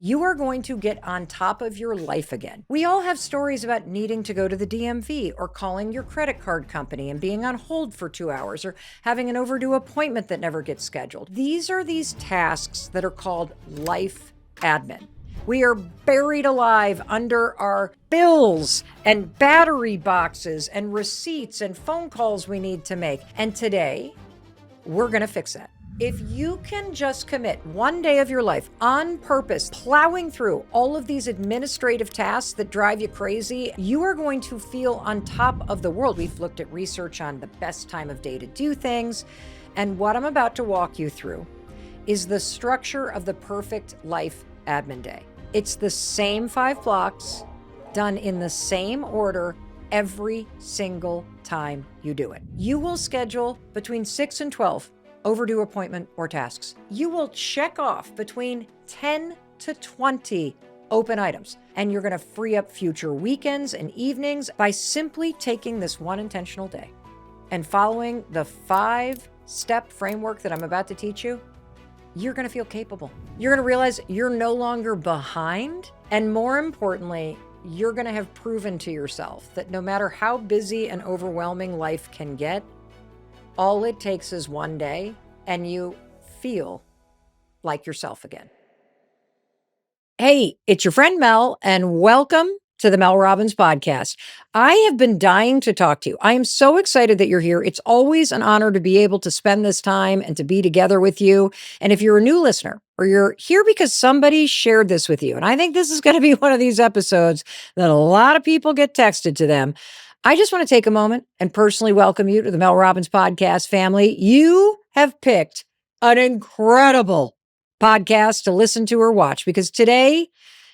You are going to get on top of your life again. We all have stories about needing to go to the DMV or calling your credit card company and being on hold for 2 hours or having an overdue appointment that never gets scheduled. These are these tasks that are called life admin. We are buried alive under our bills and battery boxes and receipts and phone calls we need to make. And today, we're going to fix that. If you can just commit one day of your life on purpose, plowing through all of these administrative tasks that drive you crazy, you are going to feel on top of the world. We've looked at research on the best time of day to do things. And what I'm about to walk you through is the structure of the perfect life admin day. It's the same 5 blocks done in the same order every single time you do it. You will schedule between 6 and 12 overdue appointment or tasks. You will check off between 10 to 20 open items, and you're going to free up future weekends and evenings by simply taking this one intentional day and following the 5-step framework that I'm about to teach you. You're going to feel capable. You're going to realize you're no longer behind, and more importantly, you're going to have proven to yourself that no matter how busy and overwhelming life can get, all it takes is one day and you feel like yourself again. Hey, it's your friend Mel, and welcome to the Mel Robbins podcast. I have been dying to talk to you. I am so excited that you're here. It's always an honor to be able to spend this time and to be together with you. And if you're a new listener or you're here because somebody shared this with you, and I think this is going to be one of these episodes that a lot of people get texted to them, I just want to take a moment and personally welcome you to the Mel Robbins podcast family. You have picked an incredible podcast to listen to or watch, because today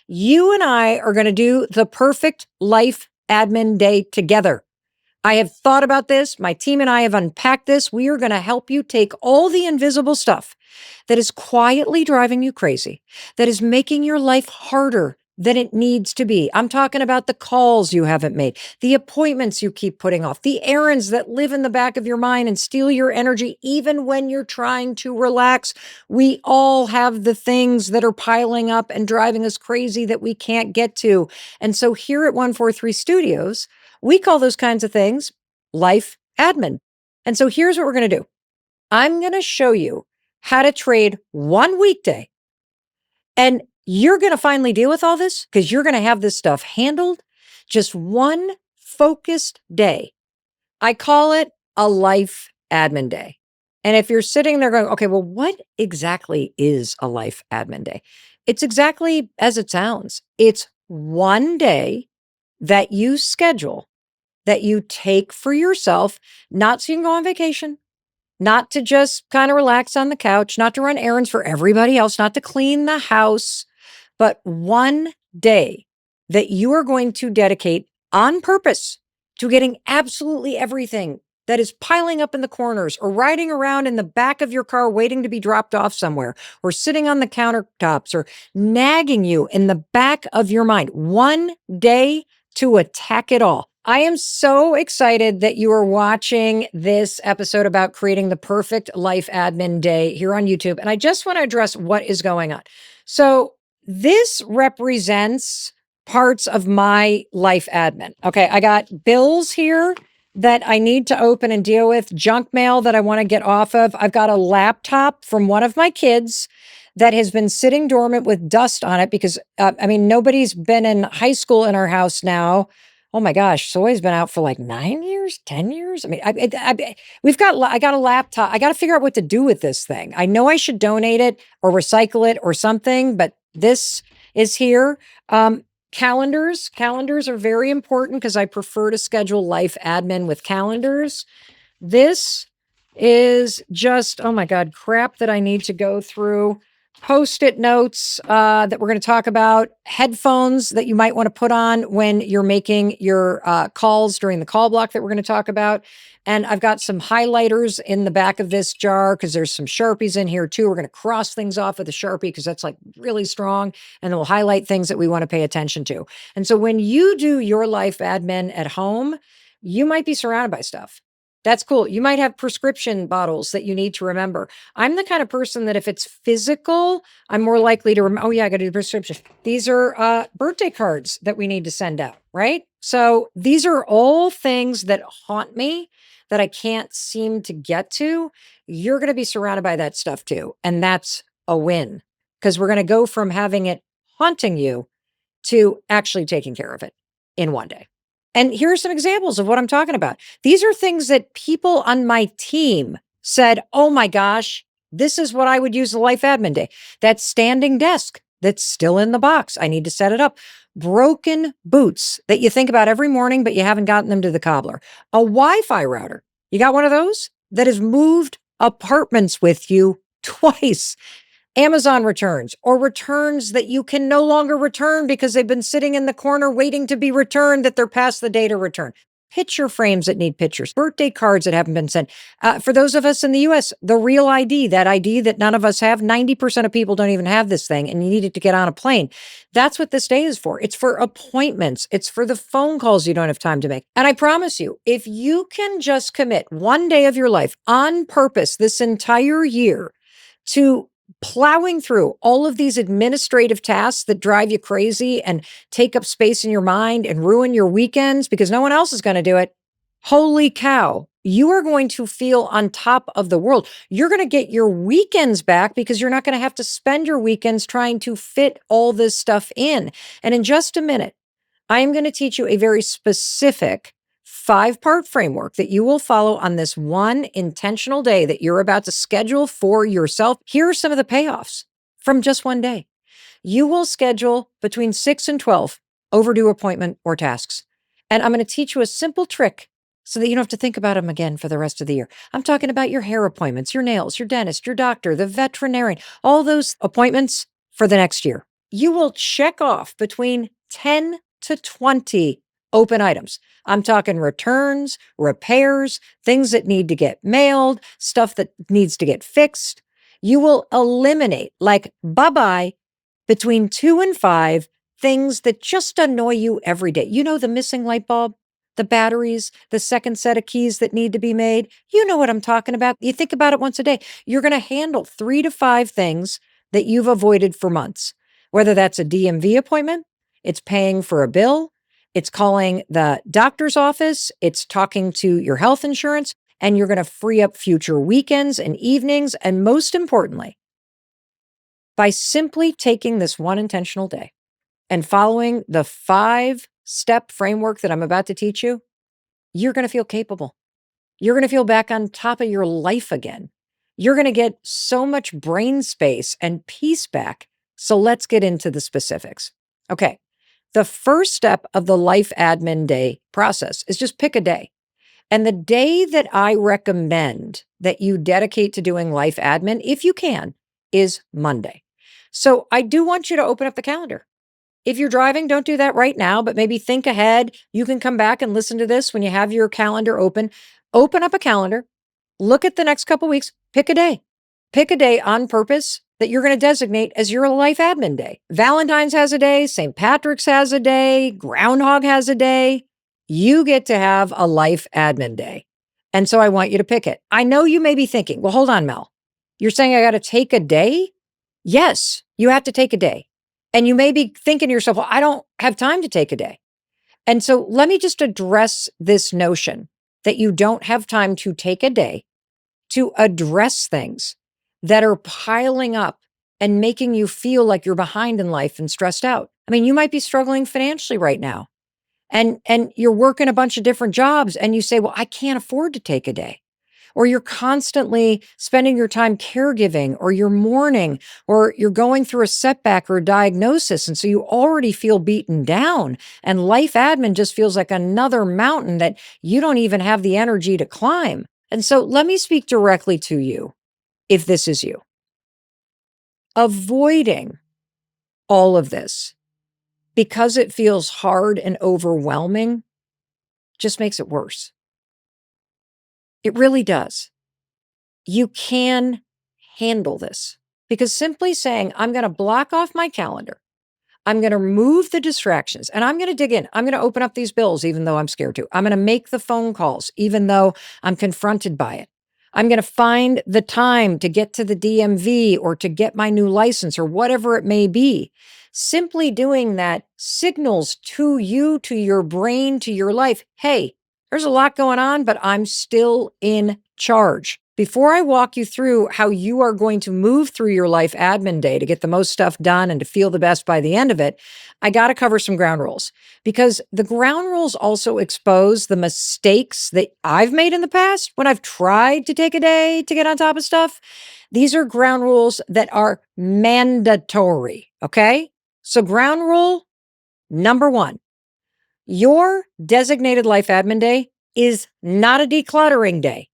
you and I are going to do the perfect life admin day together. I have thought about this. My team and I have unpacked this. We are going to help you take all the invisible stuff that is quietly driving you crazy, that is making your life harder than it needs to be. I'm talking about the calls you haven't made, the appointments you keep putting off, the errands that live in the back of your mind and steal your energy even when you're trying to relax. We all have the things that are piling up and driving us crazy that we can't get to. And so here at 143 Studios, we call those kinds of things life admin. And so here's what we're going to do. I'm going to show you how to trade one weekday, and you're going to finally deal with all this because you're going to have this stuff handled. Just one focused day. I call it a life admin day. And if you're sitting there going, okay, well, what exactly is a life admin day? It's exactly as it sounds. It's one day that you schedule, that you take for yourself, not so you can go on vacation, not to just kind of relax on the couch, not to run errands for everybody else, not to clean the house, but one day that you are going to dedicate on purpose to getting absolutely everything that is piling up in the corners or riding around in the back of your car waiting to be dropped off somewhere, or sitting on the countertops or nagging you in the back of your mind. One day to attack it all. I am so excited that you are watching this episode about creating the perfect life admin day here on YouTube. And I just want to address what is going on. So this represents parts of my life admin. Okay, I got bills here that I need to open and deal with, junk mail that I want to get off of. I've got a laptop from one of my kids that has been sitting dormant with dust on it because, nobody's been in high school in our house now. Oh my gosh, Soy's been out for like 9 years, 10 years. I got a laptop. I got to figure out what to do with this thing. I know I should donate it or recycle it or something, but this is here. Calendars are very important because I prefer to schedule life admin with calendars. This is just, oh my God, crap that I need to go through. Post-it notes that we're going to talk about, headphones that you might want to put on when you're making your calls during the call block that we're going to talk about. And I've got some highlighters in the back of this jar because there's some Sharpies in here too. We're going to cross things off with a Sharpie because that's like really strong, and then we'll highlight things that we want to pay attention to. And so when you do your life admin at home, you might be surrounded by stuff. That's cool. You might have prescription bottles that you need to remember. I'm the kind of person that if it's physical, I'm more likely to remember, oh, yeah, I got to do the prescription. These are birthday cards that we need to send out, right? So these are all things that haunt me that I can't seem to get to. You're going to be surrounded by that stuff too. And that's a win because we're going to go from having it haunting you to actually taking care of it in one day. And here are some examples of what I'm talking about. These are things that people on my team said, oh my gosh, this is what I would use a life admin day. That standing desk that's still in the box. I need to set it up. Broken boots that you think about every morning, but you haven't gotten them to the cobbler. A Wi-Fi router. You got one of those that has moved apartments with you twice. Amazon returns or returns that you can no longer return because they've been sitting in the corner waiting to be returned, that they're past the date of return. Picture frames that need pictures, birthday cards that haven't been sent. For those of us in the US, the real ID, that ID that none of us have, 90% of people don't even have this thing and you need it to get on a plane. That's what this day is for. It's for appointments. It's for the phone calls you don't have time to make. And I promise you, if you can just commit one day of your life on purpose this entire year to plowing through all of these administrative tasks that drive you crazy and take up space in your mind and ruin your weekends because no one else is going to do it. Holy cow. You are going to feel on top of the world. You're going to get your weekends back because you're not going to have to spend your weekends trying to fit all this stuff in. And in just a minute, I am going to teach you a very specific 5-part framework that you will follow on this one intentional day that you're about to schedule for yourself. Here are some of the payoffs from just one day. You will schedule between 6 and 12 overdue appointment or tasks. And I'm going to teach you a simple trick so that you don't have to think about them again for the rest of the year. I'm talking about your hair appointments, your nails, your dentist, your doctor, the veterinarian, all those appointments for the next year. You will check off between 10 to 20 open items. I'm talking returns, repairs, things that need to get mailed, stuff that needs to get fixed. You will eliminate, like, bye-bye, between 2 and 5 things that just annoy you every day. You know, the missing light bulb, the batteries, the second set of keys that need to be made. You know what I'm talking about. You think about it once a day. You're going to handle 3 to 5 things that you've avoided for months, whether that's a DMV appointment, it's paying for a bill, it's calling the doctor's office, it's talking to your health insurance, and you're going to free up future weekends and evenings. And most importantly, by simply taking this one intentional day and following the 5-step framework that I'm about to teach you, you're going to feel capable. You're going to feel back on top of your life again. You're going to get so much brain space and peace back. So let's get into the specifics. Okay. The first step of the life admin day process is just pick a day. And the day that I recommend that you dedicate to doing life admin, if you can, is Monday. So I do want you to open up the calendar. If you're driving, don't do that right now, but maybe think ahead. You can come back and listen to this when you have your calendar open. Open up a calendar, look at the next couple weeks, pick a day. Pick a day on purpose that you're going to designate as your life admin day. Valentine's has a day, St. Patrick's has a day, Groundhog has a day. You get to have a life admin day. And so I want you to pick it. I know you may be thinking, well, hold on, Mel. You're saying I got to take a day? Yes, you have to take a day. And you may be thinking to yourself, well, I don't have time to take a day. And so let me just address this notion that you don't have time to take a day to address things that are piling up and making you feel like you're behind in life and stressed out. I mean, you might be struggling financially right now and you're working a bunch of different jobs and you say, well, I can't afford to take a day. Or you're constantly spending your time caregiving, or you're mourning, or you're going through a setback or a diagnosis. And so you already feel beaten down. And life admin just feels like another mountain that you don't even have the energy to climb. And so let me speak directly to you if this is you. Avoiding all of this because it feels hard and overwhelming just makes it worse. It really does. You can handle this because simply saying, I'm going to block off my calendar. I'm going to remove the distractions and I'm going to dig in. I'm going to open up these bills, even though I'm scared to. I'm going to make the phone calls, even though I'm confronted by it. I'm going to find the time to get to the DMV or to get my new license or whatever it may be. Simply doing that signals to you, to your brain, to your life, hey, there's a lot going on, but I'm still in charge. Before I walk you through how you are going to move through your life admin day to get the most stuff done and to feel the best by the end of it, I got to cover some ground rules because the ground rules also expose the mistakes that I've made in the past when I've tried to take a day to get on top of stuff. These are ground rules that are mandatory. Okay. So, ground rule number one, your designated life admin day is not a decluttering day.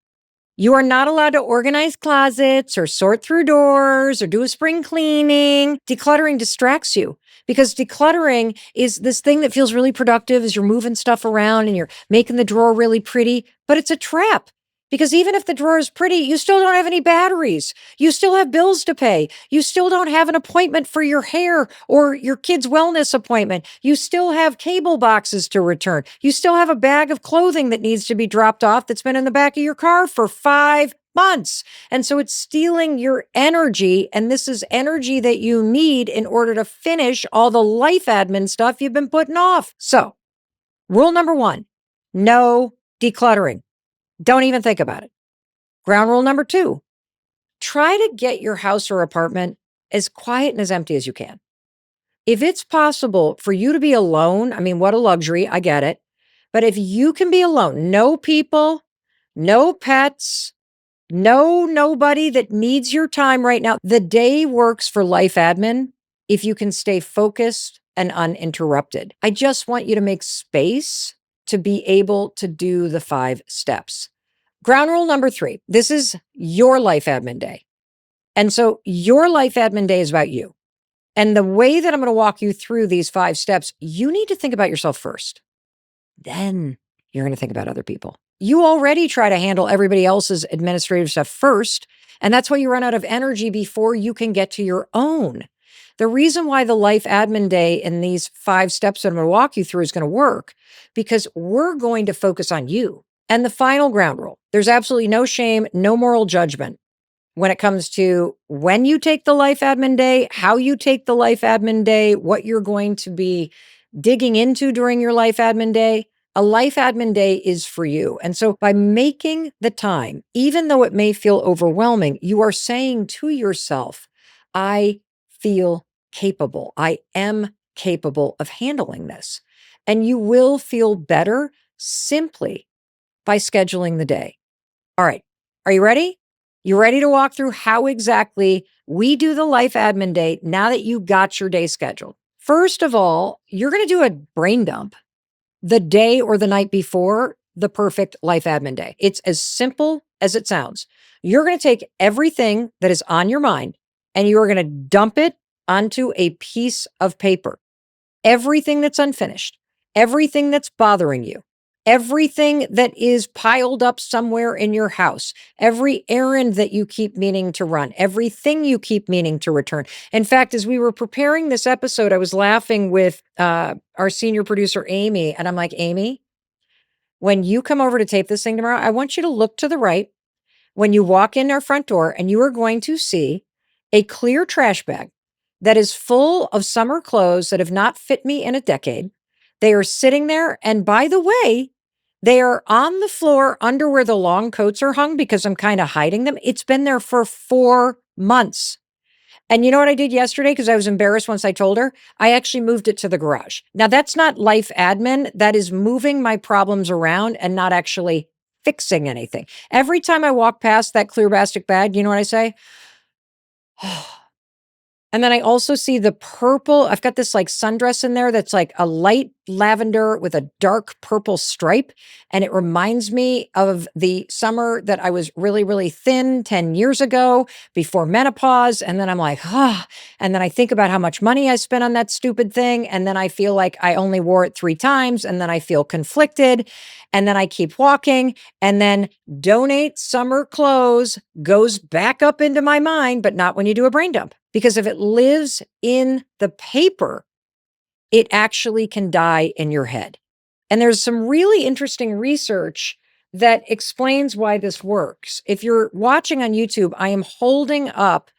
You are not allowed to organize closets or sort through doors or do a spring cleaning. Decluttering distracts you because decluttering is this thing that feels really productive as you're moving stuff around and you're making the drawer really pretty, but it's a trap. Because even if the drawer is pretty, you still don't have any batteries. You still have bills to pay. You still don't have an appointment for your hair or your kid's wellness appointment. You still have cable boxes to return. You still have a bag of clothing that needs to be dropped off that's been in the back of your car for 5 months. And so it's stealing your energy. And this is energy that you need in order to finish all the life admin stuff you've been putting off. So, rule number one, no decluttering. Don't even think about it. Ground rule number two, try to get your house or apartment as quiet and as empty as you can. If it's possible for you to be alone, I mean, what a luxury, I get it. But if you can be alone, no people, no pets, nobody that needs your time right now, the day works for life admin if you can stay focused and uninterrupted. I just want you to make space to be able to do the 5 steps. Ground rule number 3, this is your life admin day. And so your life admin day is about you. And the way that I'm going to walk you through these 5 steps, you need to think about yourself first. Then you're going to think about other people. You already try to handle everybody else's administrative stuff first. And that's why you run out of energy before you can get to your own. The reason why the life admin day in these 5 steps that I'm going to walk you through is going to work because we're going to focus on you. And the final ground rule, there's absolutely no shame, no moral judgment when it comes to when you take the life admin day, how you take the life admin day, what you're going to be digging into during your life admin day. A life admin day is for you. And so by making the time, even though it may feel overwhelming, you are saying to yourself, I feel capable. I am capable of handling this. And you will feel better simply by scheduling the day. All right. Are you ready? You ready to walk through how exactly we do the life admin day now that you got your day scheduled? First of all, you're going to do a brain dump the day or the night before the perfect life admin day. It's as simple as it sounds. You're going to take everything that is on your mind and you are going to dump it onto a piece of paper. Everything that's unfinished, everything that's bothering you, everything that is piled up somewhere in your house, every errand that you keep meaning to run, everything you keep meaning to return. In fact, as we were preparing this episode, I was laughing with our senior producer, Amy, and I'm like, Amy, when you come over to tape this thing tomorrow, I want you to look to the right when you walk in our front door and you are going to see a clear trash bag that is full of summer clothes that have not fit me in a decade. They are sitting there. And by the way, they are on the floor under where the long coats are hung because I'm kind of hiding them. It's been there for 4 months. And you know what I did yesterday? Because I was embarrassed once I told her, I actually moved it to the garage. Now that's not life admin. That is moving my problems around and not actually fixing anything. Every time I walk past that clear plastic bag, you know what I say? And then I also see the purple. I've got this like sundress in there that's like a light lavender with a dark purple stripe. And it reminds me of the summer that I was really, really thin 10 years ago before menopause. And then I'm like, and then I think about how much money I spent on that stupid thing. And then I feel like I only wore it 3 times. And then I feel conflicted. And then I keep walking. And then donate summer clothes goes back up into my mind, but not when you do a brain dump. Because if it lives in the paper, it actually can die in your head. And there's some really interesting research that explains why this works. If you're watching on YouTube, I am holding up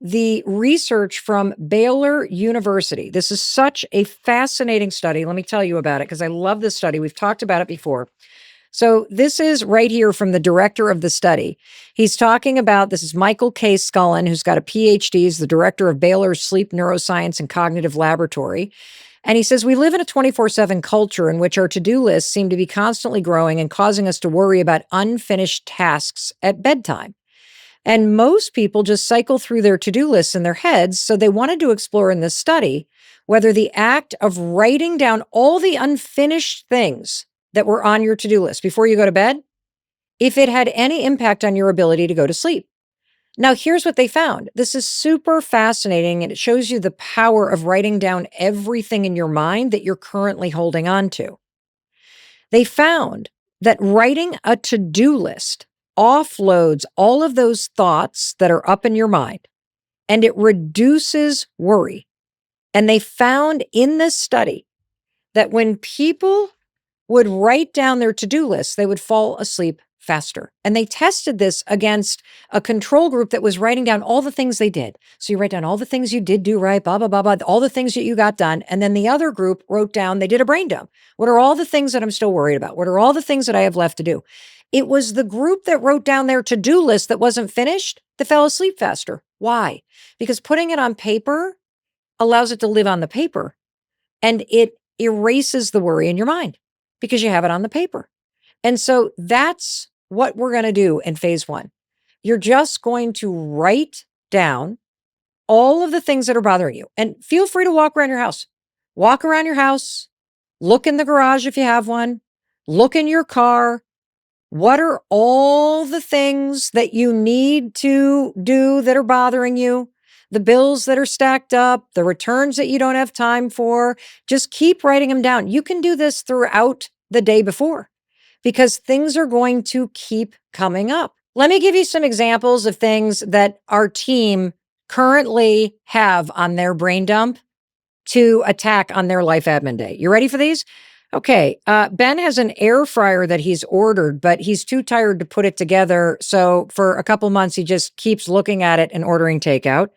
the research from Baylor University. This is such a fascinating study. Let me tell you about it because I love this study. We've talked about it before. So this is right here from the director of the study. He's talking about, this is Michael K. Scullin, who's got a PhD, he's the director of Baylor's Sleep Neuroscience and Cognitive Laboratory. And he says, we live in a 24/7 culture in which our to-do lists seem to be constantly growing and causing us to worry about unfinished tasks at bedtime. And most people just cycle through their to-do lists in their heads. So they wanted to explore in this study whether the act of writing down all the unfinished things that were on your to-do list before you go to bed, if it had any impact on your ability to go to sleep. Now, here's what they found. This is super fascinating, and it shows you the power of writing down everything in your mind that you're currently holding on to. They found that writing a to-do list offloads all of those thoughts that are up in your mind, and it reduces worry. And they found in this study that when people would write down their to-do lists, they would fall asleep faster. And they tested this against a control group that was writing down all the things they did. So you write down all the things you did do right, blah, blah, blah, blah, all the things that you got done. And then the other group wrote down, they did a brain dump. What are all the things that I'm still worried about? What are all the things that I have left to do? It was the group that wrote down their to-do list that wasn't finished that fell asleep faster. Why? Because putting it on paper allows it to live on the paper, and it erases the worry in your mind because you have it on the paper. And so that's what we're going to do in phase one. You're just going to write down all of the things that are bothering you, and feel free to walk around your house. Walk around your house, look in the garage if you have one, look in your car. What are all the things that you need to do that are bothering you? The bills that are stacked up, the returns that you don't have time for. Just keep writing them down. You can do this throughout the day before because things are going to keep coming up. Let me give you some examples of things that our team currently have on their brain dump to attack on their life admin day. You ready for these? Okay. Ben has an air fryer that he's ordered, but he's too tired to put it together. So for a couple months, he just keeps looking at it and ordering takeout.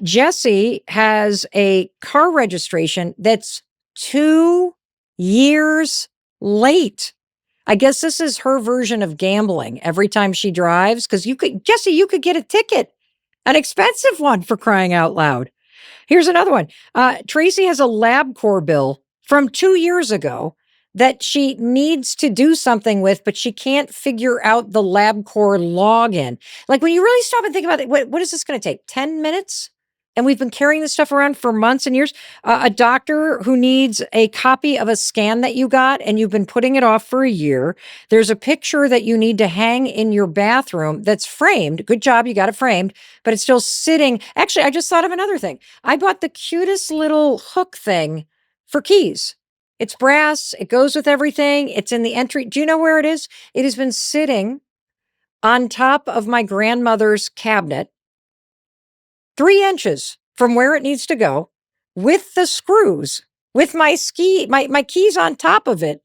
Jesse has a car registration that's 2 years late. I guess this is her version of gambling every time she drives. Because Jesse, you could get a ticket, an expensive one, for crying out loud. Here's another one. Tracy has a LabCorp bill from 2 years ago that she needs to do something with, but she can't figure out the LabCorp login. Like, when you really stop and think about it, what is this going to take? 10 minutes? And we've been carrying this stuff around for months and years. A doctor who needs a copy of a scan that you got and you've been putting it off for a year. There's a picture that you need to hang in your bathroom that's framed. Good job, you got it framed, but it's still sitting. Actually, I just thought of another thing. I bought the cutest little hook thing for keys. It's brass. It goes with everything. It's in the entry. Do you know where it is? It has been sitting on top of my grandmother's cabinet, 3 inches from where it needs to go, with the screws, with my keys on top of it,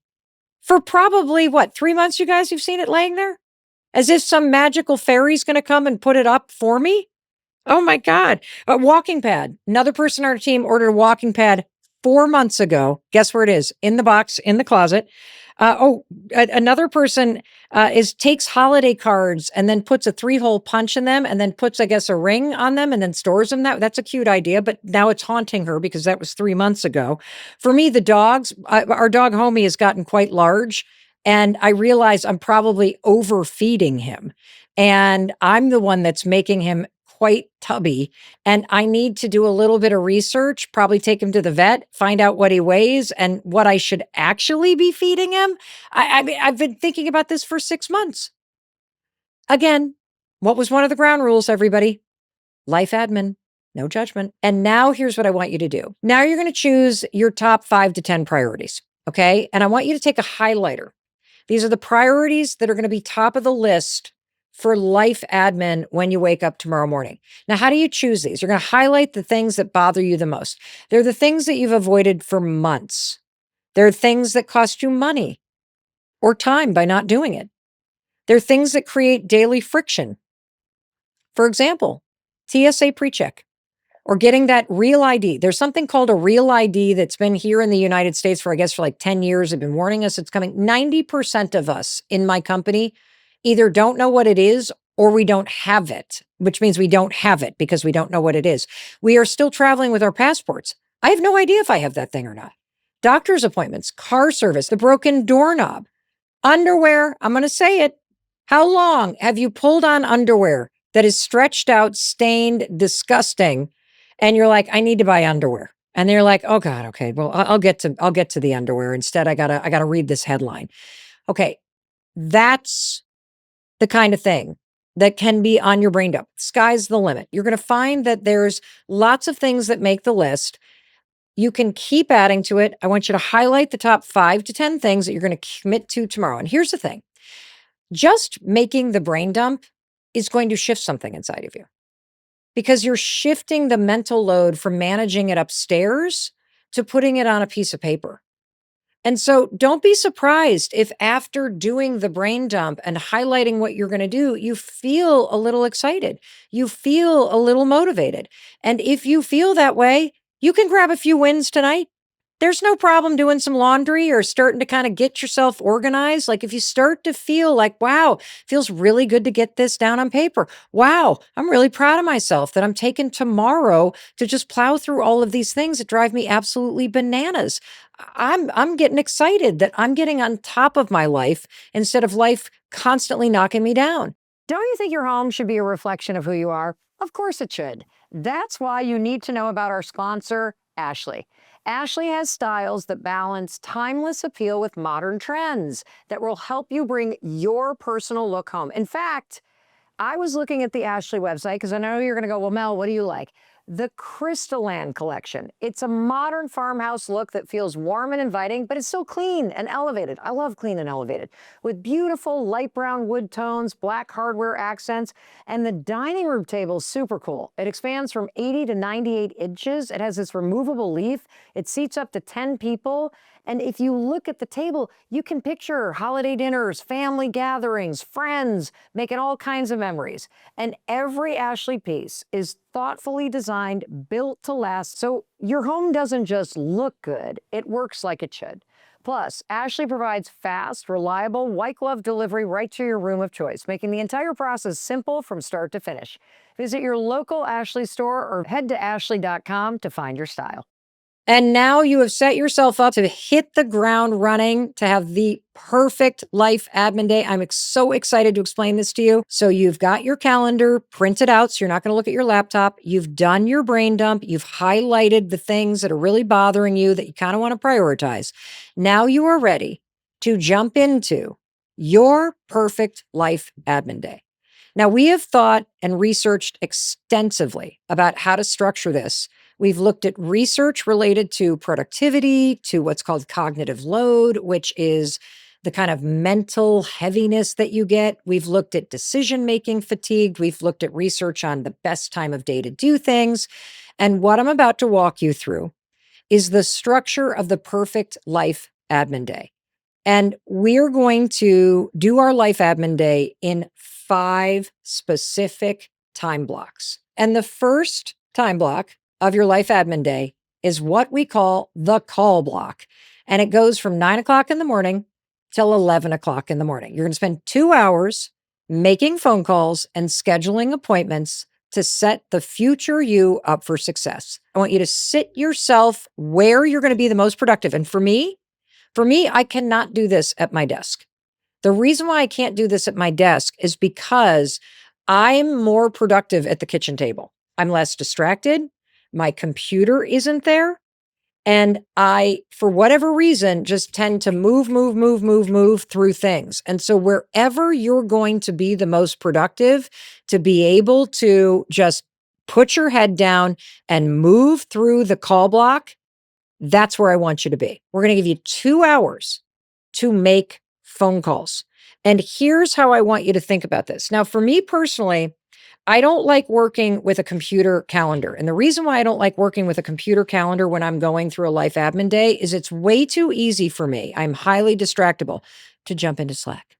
for probably 3 months, you guys? You've seen it laying there? As if some magical fairy's going to come and put it up for me? Oh my God. A walking pad. Another person on our team ordered a walking pad 4 months ago. Guess where it is? In the box, in the closet. Another person takes holiday cards and then puts a 3-hole punch in them and then puts, I guess, a ring on them and then stores them. That's a cute idea, but now it's haunting her because that was 3 months ago. For me, the dogs, our dog Homie has gotten quite large, and I realize I'm probably overfeeding him, and I'm the one that's making him quite tubby, and I need to do a little bit of research, probably take him to the vet, find out what he weighs and what I should actually be feeding him. I've been thinking about this for 6 months. Again, what was one of the ground rules, everybody? Life admin, no judgment. And now here's what I want you to do. Now you're going to choose your top 5 to 10 priorities, okay? And I want you to take a highlighter. These are the priorities that are going to be top of the list for life admin when you wake up tomorrow morning. Now, how do you choose these? You're going to highlight the things that bother you the most. They're the things that you've avoided for months. They're things that cost you money or time by not doing it. They're things that create daily friction. For example, TSA PreCheck or getting that real ID. There's something called a real ID that's been here in the United States for, I guess, for like 10 years. They've been warning us it's coming. 90% of us in my company either don't know what it is or we don't have it, which means we don't have it because we don't know what it is. We are still traveling with our passports. I have no idea if I have that thing or not. Doctor's appointments, car service, the broken doorknob, underwear. I'm going to say it. How long have you pulled on underwear that is stretched out, stained, disgusting, and you're like, I need to buy underwear? And they're like, oh God, okay, well, I'll get to the underwear. Instead, I gotta read this headline. Okay, that's the kind of thing that can be on your brain dump. Sky's the limit. You're going to find that there's lots of things that make the list. You can keep adding to it. I want you to highlight the top 5 to 10 things that you're going to commit to tomorrow. And here's the thing. Just making the brain dump is going to shift something inside of you because you're shifting the mental load from managing it upstairs to putting it on a piece of paper. And so don't be surprised if after doing the brain dump and highlighting what you're going to do, you feel a little excited. You feel a little motivated. And if you feel that way, you can grab a few wins tonight. There's no problem doing some laundry or starting to kind of get yourself organized. Like if you start to feel like, wow, feels really good to get this down on paper. Wow, I'm really proud of myself that I'm taking tomorrow to just plow through all of these things that drive me absolutely bananas. I'm getting excited that I'm getting on top of my life instead of life constantly knocking me down. Don't you think your home should be a reflection of who you are? Of course it should. That's why you need to know about our sponsor, Ashley. Ashley has styles that balance timeless appeal with modern trends that will help you bring your personal look home. In fact, I was looking at the Ashley website because I know you're going to go, well, Mel, what do you like? The Crystalland collection. It's a modern farmhouse look that feels warm and inviting, but it's still clean and elevated. I love clean and elevated. With beautiful light brown wood tones, black hardware accents, and the dining room table is super cool. It expands from 80 to 98 inches. It has this removable leaf. It seats up to 10 people. And if you look at the table, you can picture holiday dinners, family gatherings, friends, making all kinds of memories. And every Ashley piece is thoughtfully designed, built to last, so your home doesn't just look good, it works like it should. Plus, Ashley provides fast, reliable, white glove delivery right to your room of choice, making the entire process simple from start to finish. Visit your local Ashley store or head to ashley.com to find your style. And now you have set yourself up to hit the ground running, to have the perfect life admin day. I'm so excited to explain this to you. So you've got your calendar printed out, so you're not going to look at your laptop. You've done your brain dump. You've highlighted the things that are really bothering you that you kind of want to prioritize. Now you are ready to jump into your perfect life admin day. Now, we have thought and researched extensively about how to structure this. We've looked at research related to productivity, to what's called cognitive load, which is the kind of mental heaviness that you get. We've looked at decision-making fatigue. We've looked at research on the best time of day to do things. And what I'm about to walk you through is the structure of the perfect life admin day. And we're going to do our life admin day in 5 specific time blocks. And the first time block of your life admin day is what we call the call block. And it goes from 9 o'clock in the morning till 11 o'clock in the morning. You're going to spend 2 hours making phone calls and scheduling appointments to set the future you up for success. I want you to sit yourself where you're going to be the most productive. And for me, I cannot do this at my desk. The reason why I can't do this at my desk is because I'm more productive at the kitchen table. I'm less distracted. My computer isn't there. And I, for whatever reason, just tend to move through things. And so wherever you're going to be the most productive, to be able to just put your head down and move through the call block, that's where I want you to be. We're going to give you 2 hours to make phone calls. And here's how I want you to think about this. Now, for me personally, I don't like working with a computer calendar. And the reason why I don't like working with a computer calendar when I'm going through a life admin day is it's way too easy for me. I'm highly distractible to jump into Slack,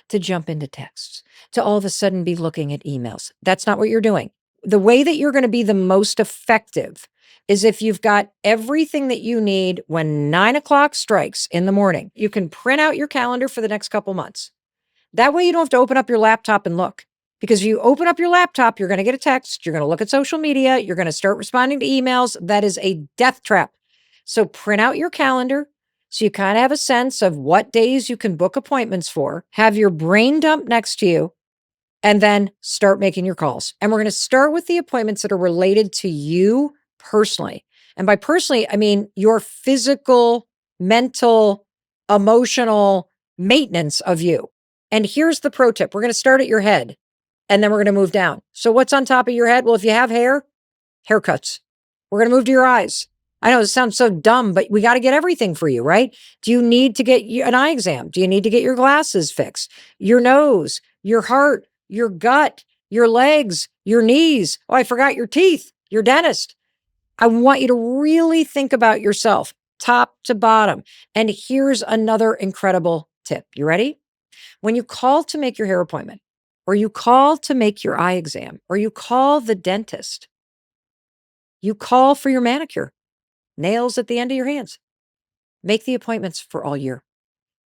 to jump into texts, to all of a sudden be looking at emails. That's not what you're doing. The way that you're going to be the most effective is if you've got everything that you need when 9 o'clock strikes in the morning. You can print out your calendar for the next couple months. That way you don't have to open up your laptop and look. Because if you open up your laptop, you're going to get a text, you're going to look at social media, you're going to start responding to emails. That is a death trap. So print out your calendar so you kind of have a sense of what days you can book appointments for, have your brain dump next to you, and then start making your calls. And we're going to start with the appointments that are related to you personally. And by personally, I mean your physical, mental, emotional maintenance of you. And here's the pro tip. We're going to start at your head and then we're going to move down. So what's on top of your head? Well, if you have hair, haircuts. We're going to move to your eyes. I know it sounds so dumb, but we got to get everything for you, right? Do you need to get an eye exam? Do you need to get your glasses fixed? Your nose, your heart, your gut, your legs, your knees. Oh, I forgot your teeth, your dentist. I want you to really think about yourself, top to bottom. And here's another incredible tip. You ready? When you call to make your hair appointment, or you call to make your eye exam, or you call the dentist, you call for your manicure, nails at the end of your hands. Make the appointments for all year.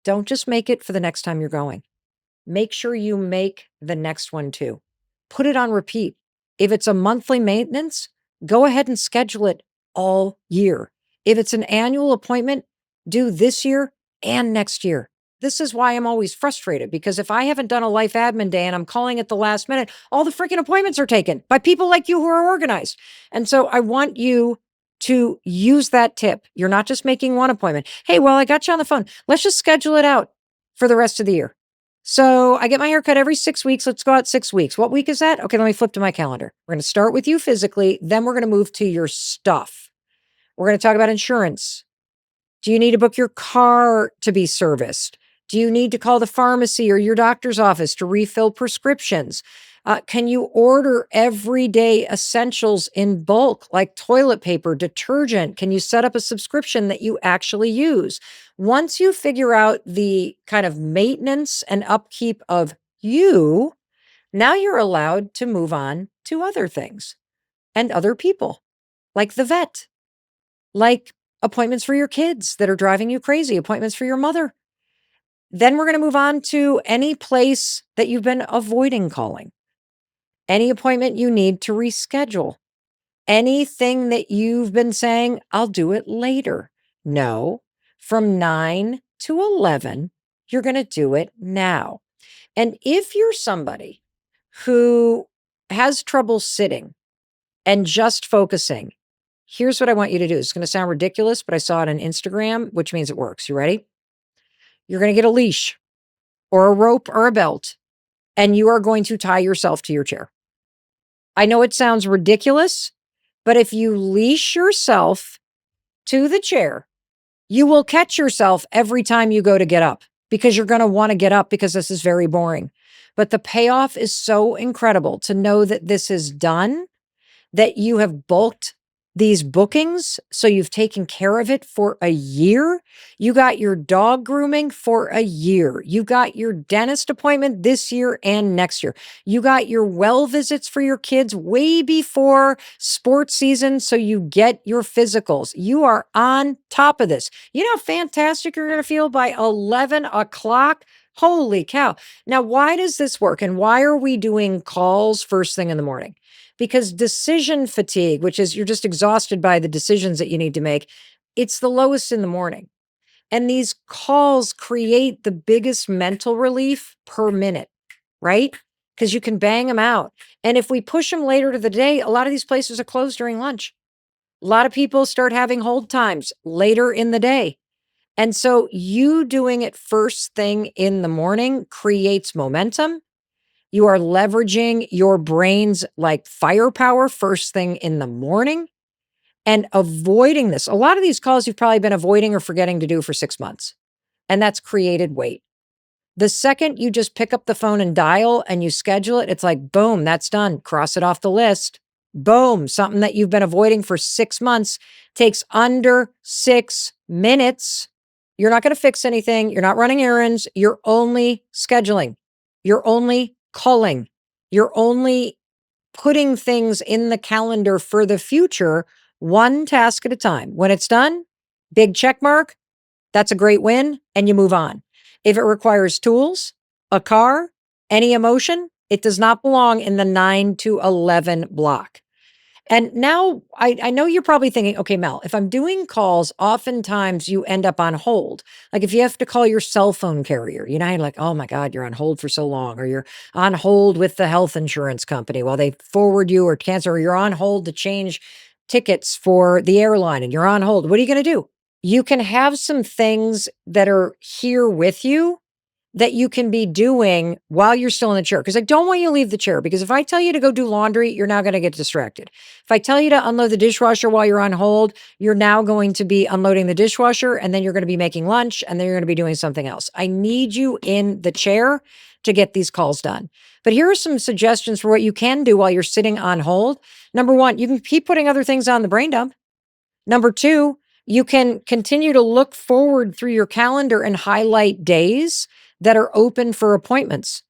Don't just make it for the next time you're going. Make sure you make the next one too. Put it on repeat. If it's a monthly maintenance, go ahead and schedule it all year. If it's an annual appointment, do this year and next year. This is why I'm always frustrated, because if I haven't done a life admin day and I'm calling at the last minute, all the freaking appointments are taken by people like you who are organized. And so I want you to use that tip. You're not just making one appointment. Hey, well, I got you on the phone. Let's just schedule it out for the rest of the year. So I get my hair cut every 6 weeks. Let's go out 6 weeks. What week is that? Okay, let me flip to my calendar. We're going to start with you physically. Then we're going to move to your stuff. We're going to talk about insurance. Do you need to book your car to be serviced? Do you need to call the pharmacy or your doctor's office to refill prescriptions? Can you order everyday essentials in bulk, like toilet paper, detergent? Can you set up a subscription that you actually use? Once you figure out the kind of maintenance and upkeep of you, now you're allowed to move on to other things and other people, like the vet, like appointments for your kids that are driving you crazy, appointments for your mother. Then we're going to move on to any place that you've been avoiding calling, any appointment you need to reschedule, anything that you've been saying, I'll do it later. No, from 9 to 11, you're going to do it now. And if you're somebody who has trouble sitting and just focusing, here's what I want you to do. It's going to sound ridiculous, but I saw it on Instagram, which means it works. You ready? You're going to get a leash or a rope or a belt, and you are going to tie yourself to your chair. I know it sounds ridiculous, but if you leash yourself to the chair, you will catch yourself every time you go to get up, because you're going to want to get up because this is very boring. But the payoff is so incredible to know that this is done, that you have bulked these bookings, so you've taken care of it for a year. You got your dog grooming for a year. You got your dentist appointment this year and next year. You got your well visits for your kids way before sports season, so you get your physicals. You are on top of this. You know how fantastic you're going to feel by 11 o'clock? Holy cow. Now, why does this work? And why are we doing calls first thing in the morning? Because decision fatigue, which is you're just exhausted by the decisions that you need to make, it's the lowest in the morning. And these calls create the biggest mental relief per minute, right? Because you can bang them out. And if we push them later to the day, a lot of these places are closed during lunch. A lot of people start having hold times later in the day. And so you doing it first thing in the morning creates momentum. You are leveraging your brain's like firepower first thing in the morning and avoiding this. A lot of these calls you've probably been avoiding or forgetting to do for 6 months, and that's created weight. The second you just pick up the phone and dial and you schedule it, it's like, boom, that's done. Cross it off the list. Boom, something that you've been avoiding for 6 months takes under 6 minutes. You're not going to fix anything. You're not running errands. You're only scheduling. You're only calling. You're only putting things in the calendar for the future, one task at a time. When it's done, big check mark, that's a great win, and you move on. If it requires tools, a car, any emotion, it does not belong in the 9 to 11 block. And now I know you're probably thinking, okay, Mel, if I'm doing calls, oftentimes you end up on hold. Like if you have to call your cell phone carrier, you're like, oh my God, you're on hold for so long, or you're on hold with the health insurance company while they forward you or cancel, or you're on hold to change tickets for the airline and you're on hold. What are you going to do? You can have some things that are here with you that you can be doing while you're still in the chair. Because I don't want you to leave the chair. Because if I tell you to go do laundry, you're now going to get distracted. If I tell you to unload the dishwasher while you're on hold, you're now going to be unloading the dishwasher, and then you're going to be making lunch, and then you're going to be doing something else. I need you in the chair to get these calls done. But here are some suggestions for what you can do while you're sitting on hold. Number one, you can keep putting other things on the brain dump. Number two, you can continue to look forward through your calendar and highlight days that are open for appointments.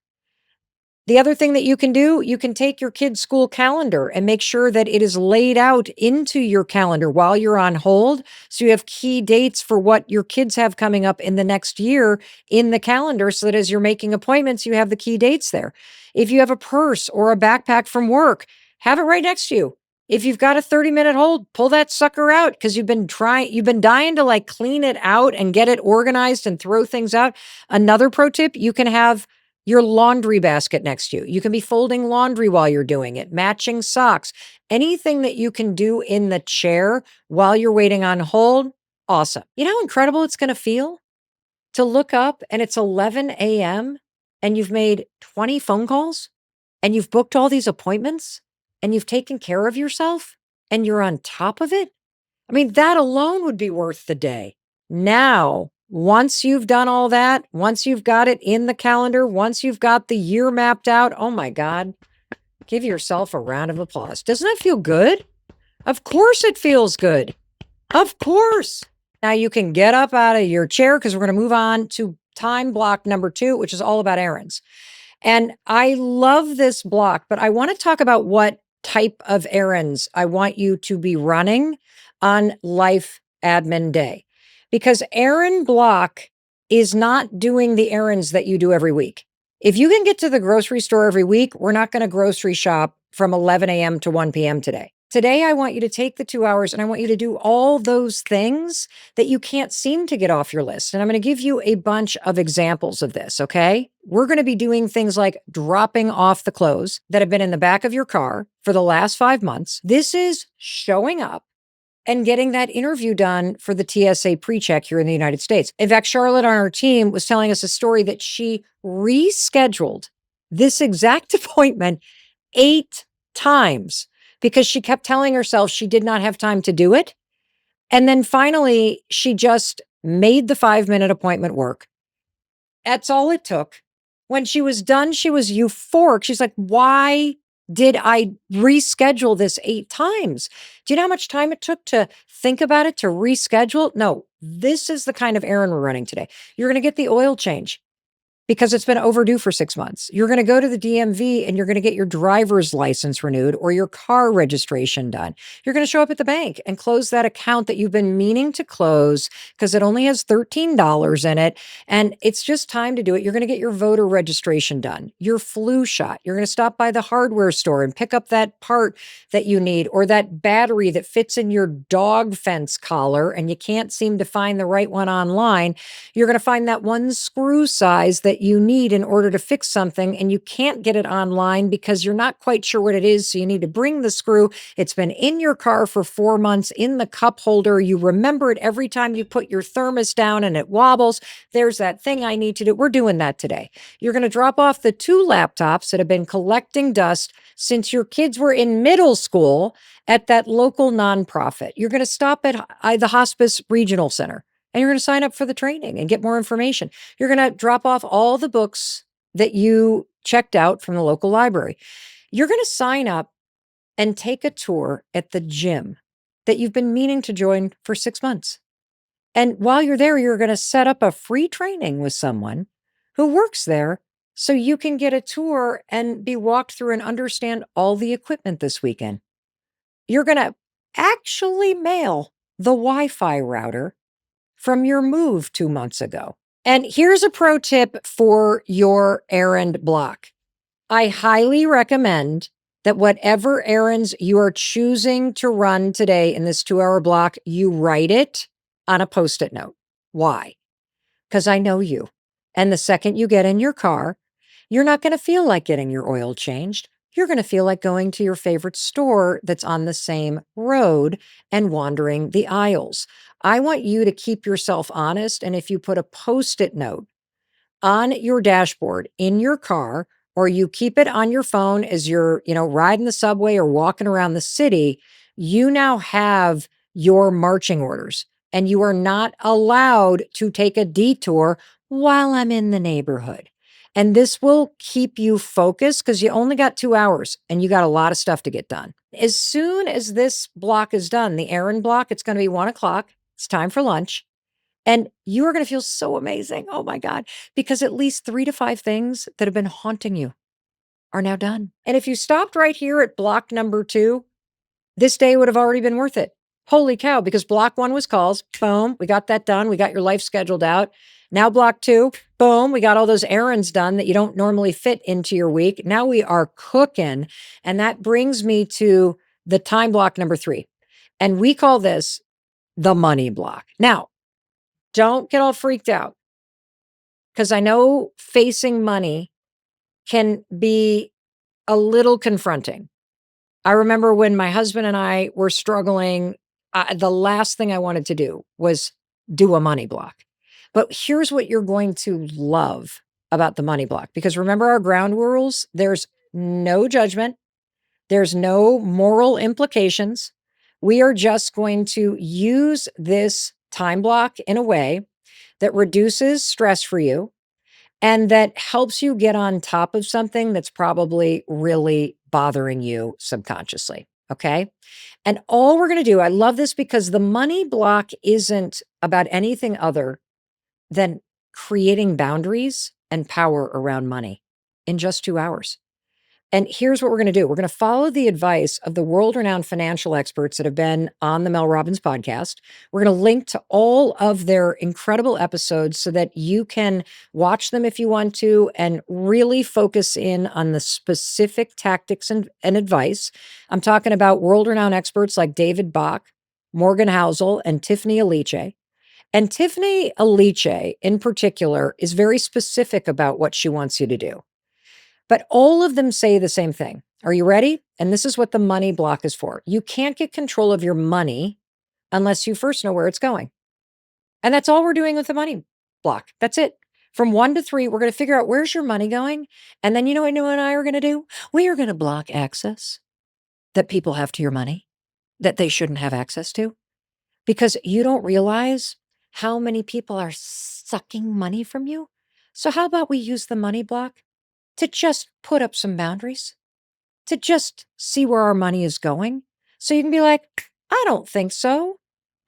The other thing that you can do, you can take your kid's school calendar and make sure that it is laid out into your calendar while you're on hold. So you have key dates for what your kids have coming up in the next year in the calendar, so that as you're making appointments, you have the key dates there. If you have a purse or a backpack from work, have it right next to you. If you've got a 30-minute hold, pull that sucker out, because you've been dying to like clean it out and get it organized and throw things out. Another pro tip, you can have your laundry basket next to you. You can be folding laundry while you're doing it, matching socks, anything that you can do in the chair while you're waiting on hold. Awesome. You know how incredible it's going to feel to look up and it's 11 a.m. and you've made 20 phone calls and you've booked all these appointments and you've taken care of yourself and you're on top of it? I mean, that alone would be worth the day. Now, once you've done all that, once you've got it in the calendar, once you've got the year mapped out, oh my God, give yourself a round of applause. Doesn't that feel good? Of course it feels good. Of course. Now you can get up out of your chair, because we're going to move on to time block number 2, which is all about errands. And I love this block, but I want to talk about what type of errands I want you to be running on life admin day. Because errand block is not doing the errands that you do every week. If you can get to the grocery store every week, we're not going to grocery shop from 11 a.m. to 1 p.m. today. Today, I want you to take the 2 hours and I want you to do all those things that you can't seem to get off your list. And I'm going to give you a bunch of examples of this, okay? We're going to be doing things like dropping off the clothes that have been in the back of your car for the last 5 months. This is showing up and getting that interview done for the TSA pre-check here in the United States. In fact, Charlotte on our team was telling us a story that she rescheduled this exact appointment 8 times because she kept telling herself she did not have time to do it. And then finally, she just made the 5-minute appointment work. That's all it took. When she was done, she was euphoric. She's like, why did I reschedule this 8 times? Do you know how much time it took to think about it, to reschedule? No, this is the kind of errand we're running today. You're going to get the oil change because it's been overdue for 6 months. You're going to go to the DMV and you're going to get your driver's license renewed or your car registration done. You're going to show up at the bank and close that account that you've been meaning to close because it only has $13 in it. And it's just time to do it. You're going to get your voter registration done, your flu shot. You're going to stop by the hardware store and pick up that part that you need or that battery that fits in your dog fence collar and you can't seem to find the right one online. You're going to find that one screw size that you need in order to fix something, and you can't get it online because you're not quite sure what it is. So you need to bring the screw. It's been in your car for 4 months in the cup holder. You remember it every time you put your thermos down and it wobbles. There's that thing I need to do. We're doing that today. You're going to drop off the 2 laptops that have been collecting dust since your kids were in middle school at that local nonprofit. You're going to stop at the Hospice Regional Center and you're going to sign up for the training and get more information. You're going to drop off all the books that you checked out from the local library. You're going to sign up and take a tour at the gym that you've been meaning to join for 6 months. And while you're there, you're going to set up a free training with someone who works there so you can get a tour and be walked through and understand all the equipment this weekend. You're going to actually mail the Wi-Fi router from your move 2 months ago. And here's a pro tip for your errand block. I highly recommend that whatever errands you are choosing to run today in this 2-hour block, you write it on a Post-it note. Why? Because I know you. And the second you get in your car, you're not going to feel like getting your oil changed. You're going to feel like going to your favorite store that's on the same road and wandering the aisles. I want you to keep yourself honest. And if you put a Post-it note on your dashboard in your car, or you keep it on your phone as you're, riding the subway or walking around the city, you now have your marching orders, and you are not allowed to take a detour while I'm in the neighborhood. And this will keep you focused because you only got 2 hours and you got a lot of stuff to get done. As soon as this block is done, the errand block, it's going to be 1:00. It's time for lunch. And you are going to feel so amazing. Oh my God. Because at least 3 to 5 things that have been haunting you are now done. And if you stopped right here at block number 2, this day would have already been worth it. Holy cow. Because block 1 was calls. Boom. We got that done. We got your life scheduled out. Now block 2, boom. We got all those errands done that you don't normally fit into your week. Now we are cooking. And that brings me to the time block number 3. And we call this the money block. Now, don't get all freaked out, because I know facing money can be a little confronting. I remember when my husband and I were struggling, the last thing I wanted to do was do a money block. But here's what you're going to love about the money block, because remember our ground rules, there's no judgment. There's no moral implications. We are just going to use this time block in a way that reduces stress for you and that helps you get on top of something that's probably really bothering you subconsciously. Okay. And all we're going to do, I love this because the money block isn't about anything other than creating boundaries and power around money in just 2 hours. And here's what we're going to do. We're going to follow the advice of the world-renowned financial experts that have been on the Mel Robbins podcast. We're going to link to all of their incredible episodes so that you can watch them if you want to and really focus in on the specific tactics and advice. I'm talking about world-renowned experts like David Bach, Morgan Housel, and Tiffany Aliche. And Tiffany Aliche, in particular, is very specific about what she wants you to do. But all of them say the same thing. Are you ready? And this is what the money block is for. You can't get control of your money unless you first know where it's going. And that's all we're doing with the money block. That's it. From 1 to 3, we're going to figure out where's your money going. And then you know what you and I are going to do? We are going to block access that people have to your money that they shouldn't have access to, because you don't realize how many people are sucking money from you. So how about we use the money block to just put up some boundaries, to just see where our money is going. So you can be like, I don't think so.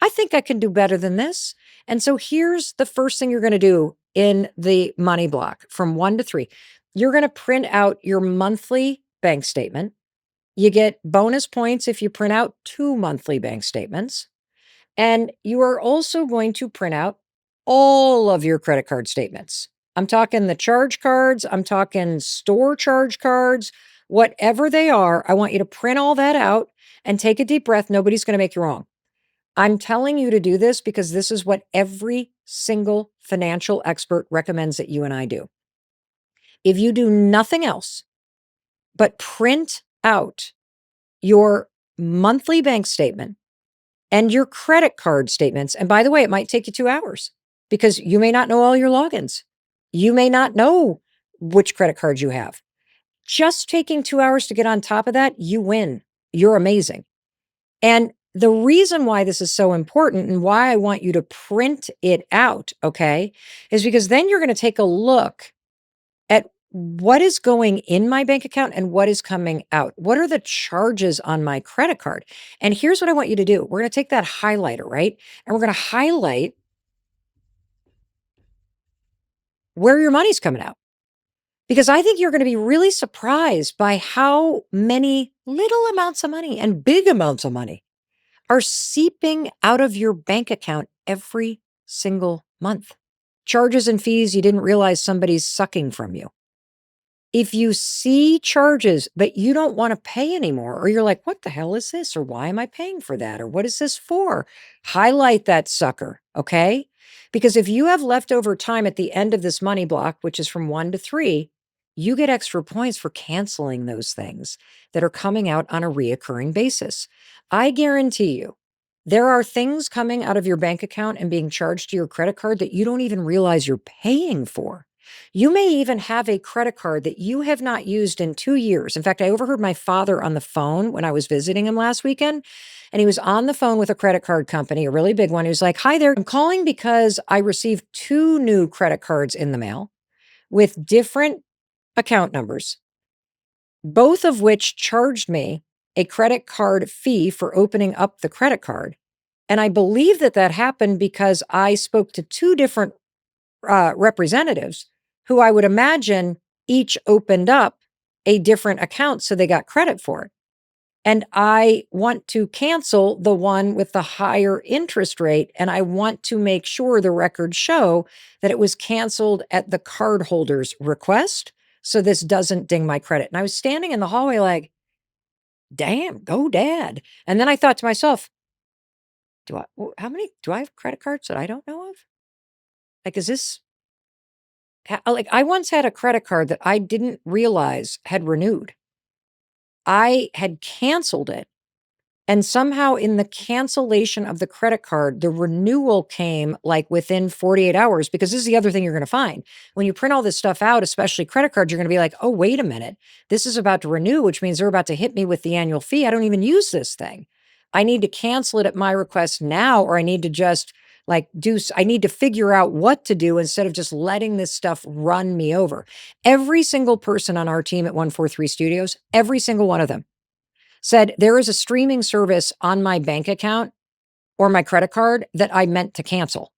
I think I can do better than this. And so here's the first thing you're going to do in the money block from 1 to 3. You're going to print out your monthly bank statement. You get bonus points if you print out 2 monthly bank statements. And you are also going to print out all of your credit card statements. I'm talking the charge cards. I'm talking store charge cards, whatever they are. I want you to print all that out and take a deep breath. Nobody's going to make you wrong. I'm telling you to do this because this is what every single financial expert recommends that you and I do. If you do nothing else but print out your monthly bank statement and your credit card statements, and by the way, it might take you 2 hours because you may not know all your logins. You may not know which credit cards you have. Just taking 2 hours to get on top of that, you win. You're amazing. And the reason why this is so important and why I want you to print it out, okay, is because then you're going to take a look at what is going in my bank account and what is coming out. What are the charges on my credit card? And here's what I want you to do. We're going to take that highlighter, right? And we're going to highlight where your money's coming out. Because I think you're going to be really surprised by how many little amounts of money and big amounts of money are seeping out of your bank account every single month. Charges and fees you didn't realize somebody's sucking from you. If you see charges, but you don't want to pay anymore, or you're like, what the hell is this? Or why am I paying for that? Or what is this for? Highlight that sucker, okay? Because if you have leftover time at the end of this money block, which is from 1 to 3, you get extra points for canceling those things that are coming out on a reoccurring basis. I guarantee you, there are things coming out of your bank account and being charged to your credit card that you don't even realize you're paying for. You may even have a credit card that you have not used in 2 years. In fact, I overheard my father on the phone when I was visiting him last weekend, and he was on the phone with a credit card company, a really big one. He was like, hi there, I'm calling because I received 2 new credit cards in the mail with different account numbers, both of which charged me a credit card fee for opening up the credit card. And I believe that that happened because I spoke to 2 different representatives who I would imagine each opened up a different account so they got credit for it. And I want to cancel the one with the higher interest rate. And I want to make sure the records show that it was canceled at the cardholder's request. So this doesn't ding my credit. And I was standing in the hallway like, damn, go dad. And then I thought to myself, how many, do I have credit cards that I don't know of? Like, is this, like, I once had a credit card that I didn't realize had renewed. I had canceled it. And somehow in the cancellation of the credit card, the renewal came like within 48 hours, because this is the other thing you're going to find. When you print all this stuff out, especially credit cards, you're going to be like, oh, wait a minute. This is about to renew, which means they're about to hit me with the annual fee. I don't even use this thing. I need to cancel it at my request now, or I need to just I need to figure out what to do instead of just letting this stuff run me over. Every single person on our team at 143 Studios, every single one of them said, there is a streaming service on my bank account or my credit card that I meant to cancel.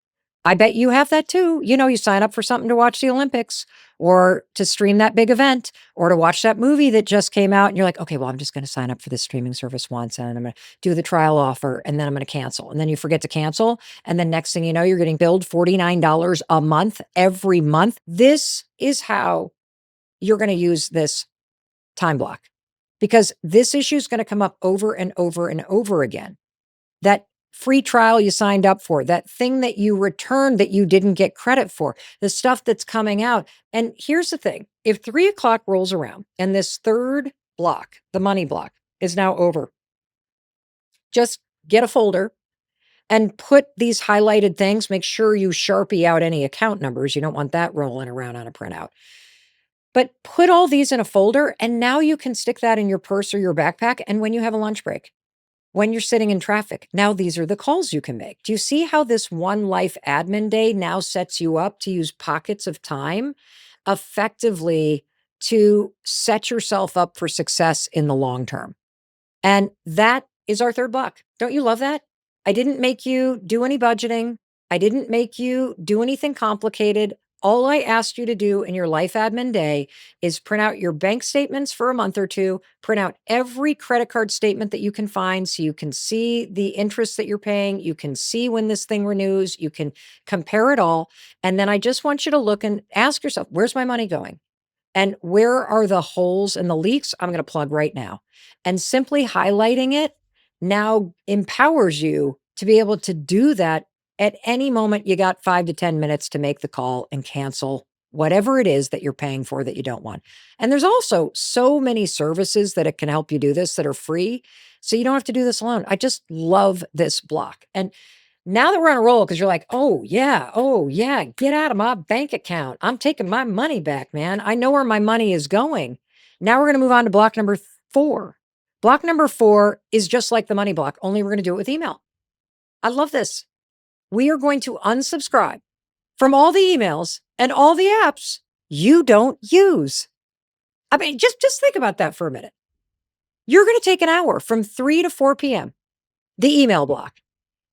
I bet you have that too. You know, you sign up for something to watch the Olympics or to stream that big event or to watch that movie that just came out. And you're like, okay, well, I'm just going to sign up for this streaming service once and I'm going to do the trial offer and then I'm going to cancel. And then you forget to cancel. And then next thing you know, you're getting billed $49 a month every month. This is how you're going to use this time block, because this issue is going to come up over and over and over again. That free trial you signed up for, that thing that you returned that you didn't get credit for, the stuff that's coming out. And here's the thing. If 3 o'clock rolls around and this third block, the money block, is now over, just get a folder and put these highlighted things. Make sure you Sharpie out any account numbers. You don't want that rolling around on a printout. But put all these in a folder, and now you can stick that in your purse or your backpack. And when you have a lunch break, when you're sitting in traffic, now these are the calls you can make. Do you see how this one life admin day now sets you up to use pockets of time effectively to set yourself up for success in the long term? And that is our third block. Don't you love that? I didn't make you do any budgeting. I didn't make you do anything complicated. All I asked you to do in your life admin day is print out your bank statements for a month or two, print out every credit card statement that you can find so you can see the interest that you're paying. You can see when this thing renews. You can compare it all. And then I just want you to look and ask yourself, where's my money going? And where are the holes and the leaks I'm going to plug right now? And simply highlighting it now empowers you to be able to do that at any moment. You got 5 to 10 minutes to make the call and cancel whatever it is that you're paying for that you don't want. And there's also so many services that it can help you do this that are free. So you don't have to do this alone. I just love this block. And now that we're on a roll, because you're like, oh yeah, get out of my bank account. I'm taking my money back, man. I know where my money is going. Now we're going to move on to block number 4. Block number 4 is just like the money block, only we're going to do it with email. I love this. We are going to unsubscribe from all the emails and all the apps you don't use. I mean, just think about that for a minute. You're going to take an hour from 3 to 4 p.m., the email block.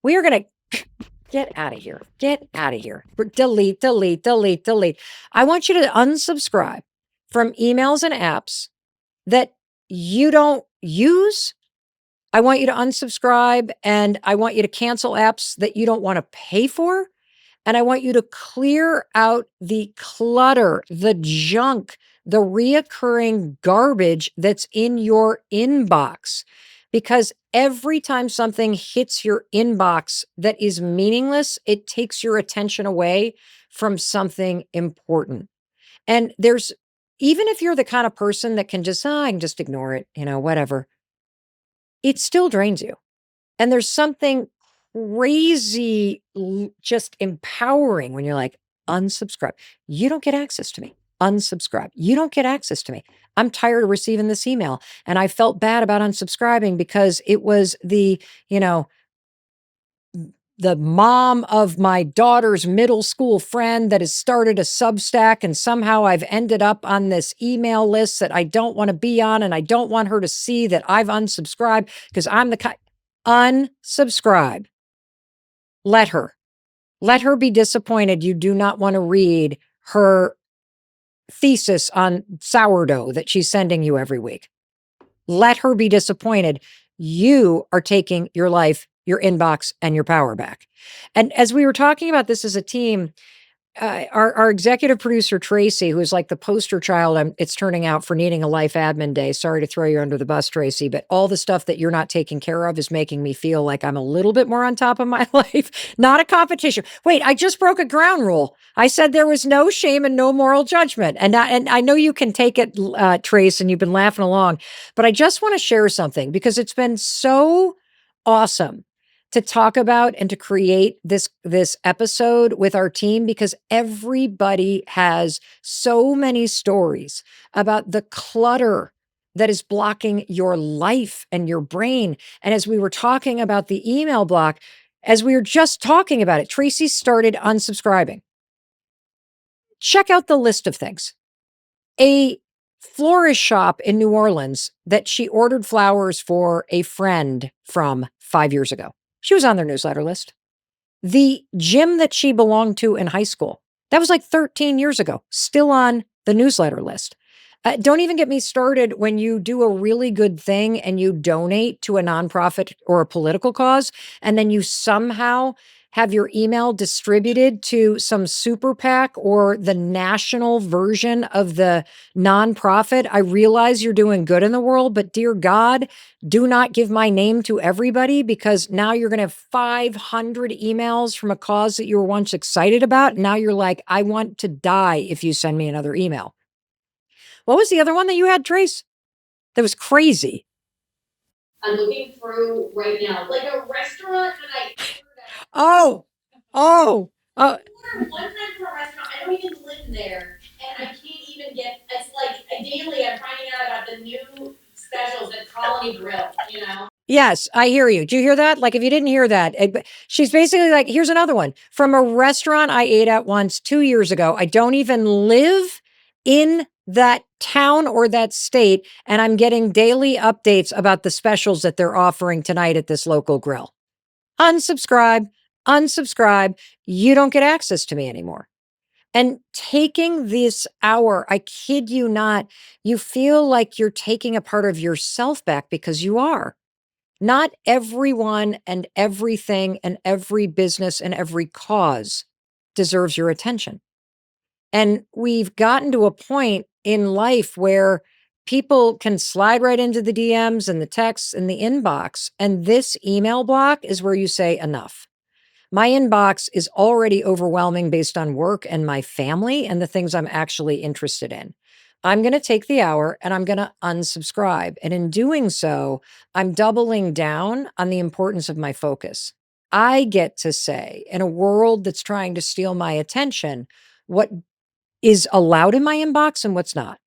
We are going to get out of here. Get out of here. Delete, delete, delete, delete. I want you to unsubscribe from emails and apps that you don't use. I want you to unsubscribe, and I want you to cancel apps that you don't want to pay for. And I want you to clear out the clutter, the junk, the reoccurring garbage that's in your inbox. Because every time something hits your inbox that is meaningless, it takes your attention away from something important. And even if you're the kind of person that can just, I can just ignore it, whatever, it still drains you. And there's something crazy, just empowering when you're like, unsubscribe. You don't get access to me. Unsubscribe. You don't get access to me. I'm tired of receiving this email. And I felt bad about unsubscribing because it was the mom of my daughter's middle school friend that has started a Substack, and somehow I've ended up on this email list that I don't want to be on, and I don't want her to see that I've unsubscribed because I'm the kind. Unsubscribe. Let her be disappointed you do not want to read her thesis on sourdough that she's sending you every week. Let her be disappointed. You are taking your life, your inbox, and your power back. And as we were talking about this as a team, our executive producer, Tracy, who is like the poster child, it's turning out, for needing a life admin day. Sorry to throw you under the bus, Tracy, but all the stuff that you're not taking care of is making me feel like I'm a little bit more on top of my life. Not a competition. Wait, I just broke a ground rule. I said there was no shame and no moral judgment. And I know you can take it, Trace, and you've been laughing along, but I just want to share something because it's been so awesome to talk about and to create this episode with our team, because everybody has so many stories about the clutter that is blocking your life and your brain. And as we were talking about the email block, as we were just talking about it, Tracy started unsubscribing. Check out the list of things. A florist shop in New Orleans that she ordered flowers for a friend from 5 years ago. She was on their newsletter list. The gym that she belonged to in high school, that was like 13 years ago, still on the newsletter list. Don't even get me started when you do a really good thing and you donate to a nonprofit or a political cause, and then you somehow have your email distributed to some super PAC or the national version of the nonprofit. I realize you're doing good in the world, but dear God, do not give my name to everybody, because now you're going to have 500 emails from a cause that you were once excited about. Now you're like, I want to die if you send me another email. What was the other one that you had, Trace? That was crazy. I'm looking through right now, like a restaurant that I Oh. ordered one time from a restaurant. I don't even live there, and I can't even get. It's like daily I'm finding out about the new specials at Colony Grill. Yes, I hear you. Do you hear that? Like, if you didn't hear that, she's basically like, here's another one from a restaurant I ate at once 2 years ago. I don't even live in that town or that state, and I'm getting daily updates about the specials that they're offering tonight at this local grill. Unsubscribe, unsubscribe. You don't get access to me anymore. And taking this hour, I kid you not, you feel like you're taking a part of yourself back, because you are. Not everyone and everything and every business and every cause deserves your attention. And we've gotten to a point in life where people can slide right into the DMs and the texts and the inbox. And this email block is where you say enough. My inbox is already overwhelming based on work and my family and the things I'm actually interested in. I'm going to take the hour and I'm going to unsubscribe. And in doing so, I'm doubling down on the importance of my focus. I get to say, in a world that's trying to steal my attention, what is allowed in my inbox and what's not.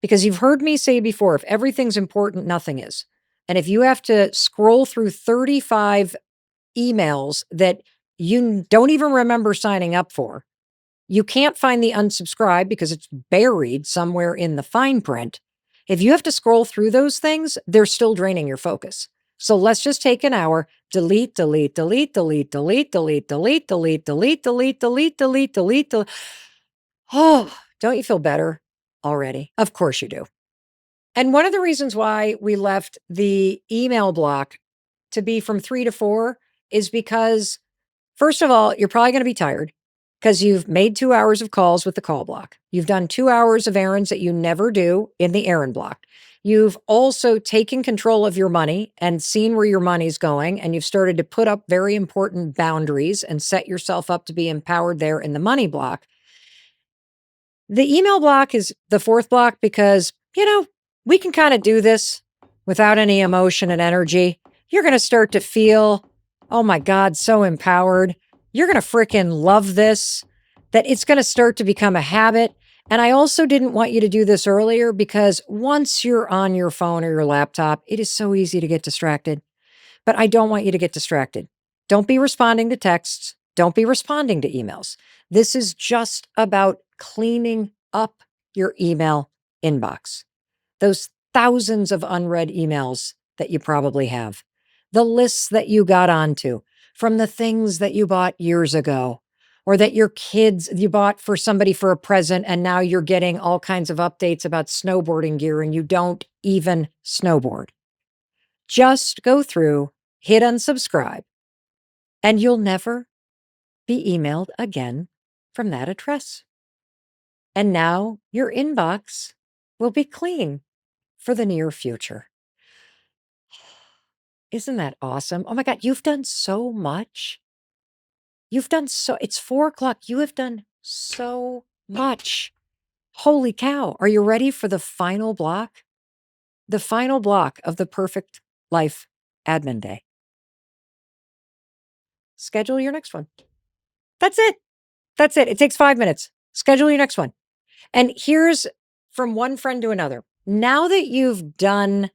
Because you've heard me say before, if everything's important, nothing is. And if you have to scroll through 35 emails that you don't even remember signing up for, you can't find the unsubscribe because it's buried somewhere in the fine print. If you have to scroll through those things, they're still draining your focus. So let's just take an hour, delete, delete, delete, delete, delete, delete, delete, delete, delete, delete, delete, delete, delete. Oh, don't you feel better already? Of course you do. And one of the reasons why we left the email block to be from 3 to 4 is because, first of all, you're probably going to be tired because you've made 2 hours of calls with the call block. You've done 2 hours of errands that you never do in the errand block. You've also taken control of your money and seen where your money's going, and you've started to put up very important boundaries and set yourself up to be empowered there in the money block. The email block is the fourth block because, we can kind of do this without any emotion and energy. You're going to start to feel, oh my God, so empowered. You're going to freaking love this, that it's going to start to become a habit. And I also didn't want you to do this earlier because once you're on your phone or your laptop, it is so easy to get distracted. But I don't want you to get distracted. Don't be responding to texts. Don't be responding to emails. This is just about cleaning up your email inbox. Those thousands of unread emails that you probably have, the lists that you got onto from the things that you bought years ago, or that you bought for somebody for a present, and now you're getting all kinds of updates about snowboarding gear and you don't even snowboard. Just go through, hit unsubscribe, and you'll never be emailed again from that address. And now your inbox will be clean for the near future. Isn't that awesome? Oh my God, you've done so much. It's 4 o'clock. You have done so much. Holy cow. Are you ready for the final block? The final block of the Perfect Life Admin Day. Schedule your next one. That's it. That's it. It takes 5 minutes. Schedule your next one. And here's from one friend to another. Now that you've done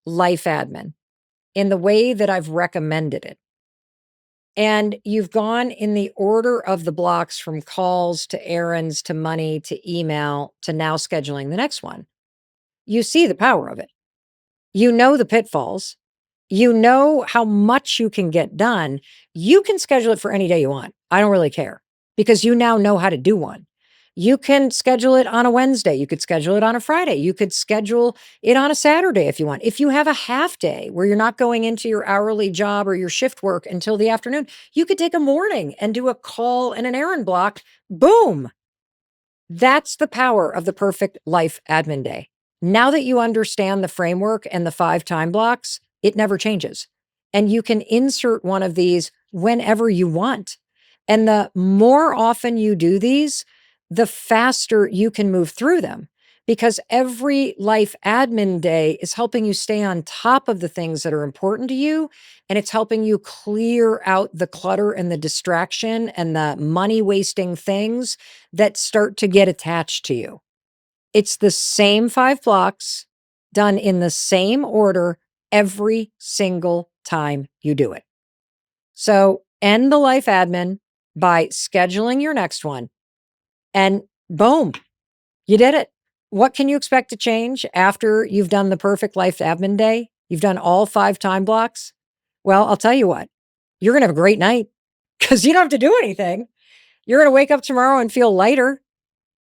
life admin in the way that I've recommended it, and you've gone in the order of the blocks from calls to errands to money to email to now scheduling the next one, you see the power of it. You know the pitfalls. You know how much you can get done. You can schedule it for any day you want. I don't really care because you now know how to do one. You can schedule it on a Wednesday. You could schedule it on a Friday. You could schedule it on a Saturday if you want. If you have a half day where you're not going into your hourly job or your shift work until the afternoon, you could take a morning and do a call and an errand block. Boom. That's the power of the Perfect Life Admin Day. Now that you understand the framework and the 5 time blocks, it never changes. And you can insert one of these whenever you want. And the more often you do these, the faster you can move through them, because every life admin day is helping you stay on top of the things that are important to you. And it's helping you clear out the clutter and the distraction and the money wasting things that start to get attached to you. It's the same 5 blocks done in the same order every single time you do it. So end the life admin by scheduling your next one, and boom, you did it. What can you expect to change after you've done the Perfect Life Admin Day? You've done all 5 time blocks? Well, I'll tell you what, you're going to have a great night because you don't have to do anything. You're going to wake up tomorrow and feel lighter.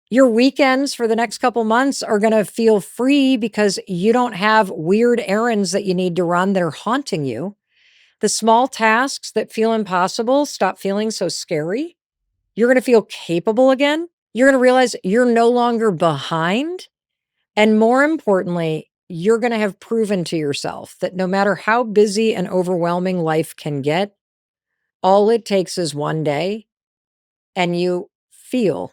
Your weekends for the next couple months are going to feel free because you don't have weird errands that you need to run that are haunting you. The small tasks that feel impossible stop feeling so scary. You're going to feel capable again. You're going to realize you're no longer behind. And more importantly, you're going to have proven to yourself that no matter how busy and overwhelming life can get, all it takes is one day and you feel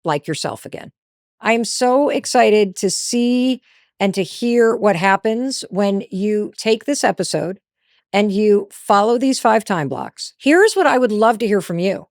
like yourself again. I am so excited to see and to hear what happens when you take this episode and you follow these 5 time blocks. Here's what I would love to hear from you.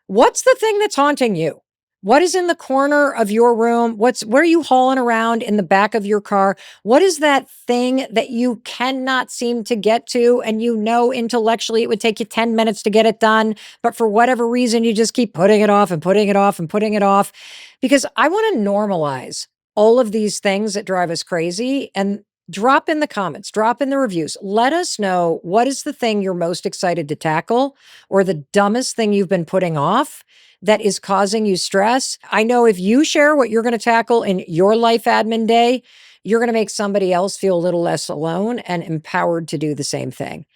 What's the thing that's haunting you? What is in the corner of your room? What are you hauling around in the back of your car? What is that thing that you cannot seem to get to? And you know, intellectually, it would take you 10 minutes to get it done. But for whatever reason, you just keep putting it off and putting it off and putting it off. Because I want to normalize all of these things that drive us crazy, and drop in the comments, drop in the reviews. Let us know, what is the thing you're most excited to tackle, or the dumbest thing you've been putting off that is causing you stress. I know if you share what you're going to tackle in your life admin day, you're going to make somebody else feel a little less alone and empowered to do the same thing.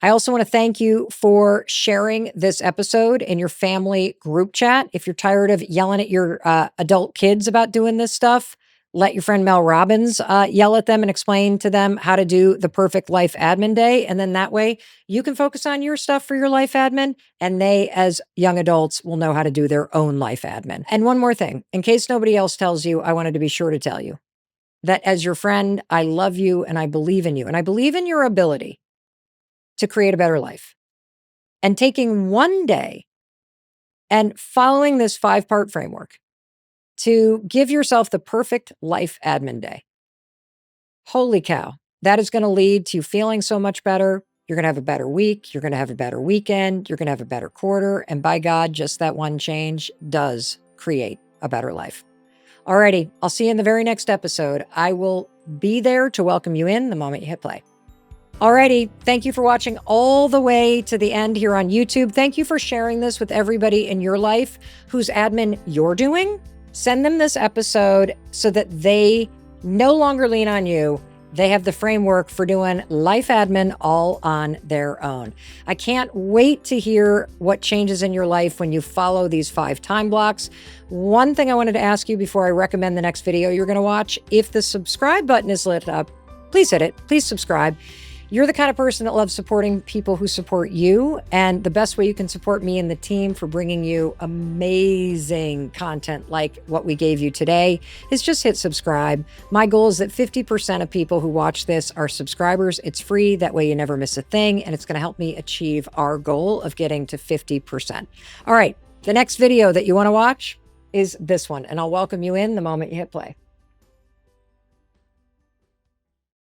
I also want to thank you for sharing this episode in your family group chat. If you're tired of yelling at your adult kids about doing this stuff, let your friend Mel Robbins yell at them and explain to them how to do the perfect life admin day. And then that way you can focus on your stuff for your life admin, and they, as young adults, will know how to do their own life admin. And one more thing, in case nobody else tells you, I wanted to be sure to tell you that as your friend, I love you and I believe in you. And I believe in your ability to create a better life. And taking one day and following this 5-part framework to give yourself the perfect life admin day. Holy cow, that is going to lead to you feeling so much better. You're going to have a better week. You're going to have a better weekend. You're going to have a better quarter. And by God, just that one change does create a better life. Alrighty, I'll see you in the very next episode. I will be there to welcome you in the moment you hit play. Alrighty, thank you for watching all the way to the end here on YouTube. Thank you for sharing this with everybody in your life whose admin you're doing. Send them this episode so that they no longer lean on you. They have the framework for doing life admin all on their own. I can't wait to hear what changes in your life when you follow these 5 time blocks. One thing I wanted to ask you before I recommend the next video you're going to watch, if the subscribe button is lit up, please hit it. Please subscribe. You're the kind of person that loves supporting people who support you. And the best way you can support me and the team for bringing you amazing content like what we gave you today is just hit subscribe. My goal is that 50% of people who watch this are subscribers. It's free. That way you never miss a thing. And it's going to help me achieve our goal of getting to 50%. All right. The next video that you want to watch is this one. And I'll welcome you in the moment you hit play.